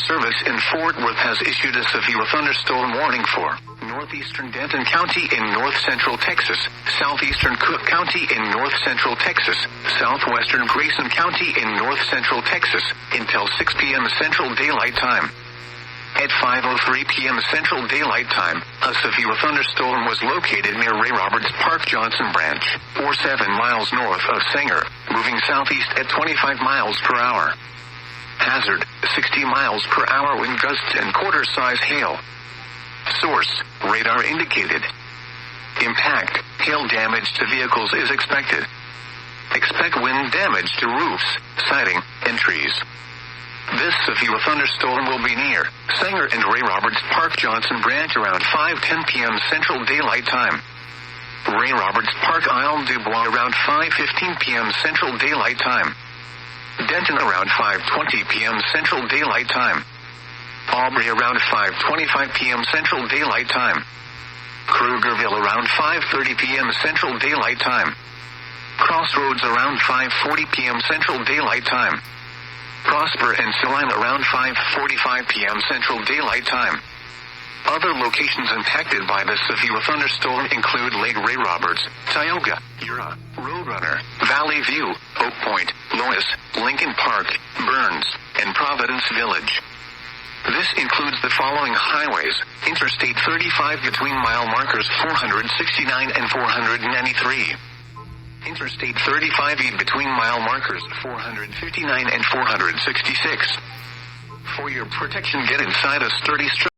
Service in Fort Worth has issued a severe thunderstorm warning for northeastern Denton County in north-central Texas, southeastern Cook County in north-central Texas, southwestern Grayson County in north-central Texas, until 6 p.m. Central Daylight Time. At 5:03 p.m. Central Daylight Time, a severe thunderstorm was located near Ray Roberts Park Johnson Branch, or 7 miles north of Sanger, moving southeast at 25 miles per hour. Hazard, 60 miles per hour wind gusts and quarter-size hail. Source, radar indicated. Impact, hail damage to vehicles is expected. Expect wind damage to roofs, siding, and trees. This severe thunderstorm will be near Sanger and Ray Roberts Park Johnson Branch around 5:10 p.m. Central Daylight Time. Ray Roberts Park Isle du Bois around 5:15 p.m. Central Daylight Time. Denton around 5:20 p.m. Central Daylight Time. Aubrey around 5:25 p.m. Central Daylight Time. Krugerville around 5:30 p.m. Central Daylight Time. Crossroads around 5:40 p.m. Central Daylight Time. Prosper and Saline around 5:45 p.m. Central Daylight Time. Other locations impacted by the severe thunderstorm include Lake Ray Roberts, Tioga, Ura, Roadrunner, Valley View, Oak Point, Lois, Lincoln Park, Burns, and Providence Village. This includes the following highways: Interstate 35 between mile markers 469 and 493. Interstate 35E between mile markers 459 and 466. For your protection, get inside a sturdy structure.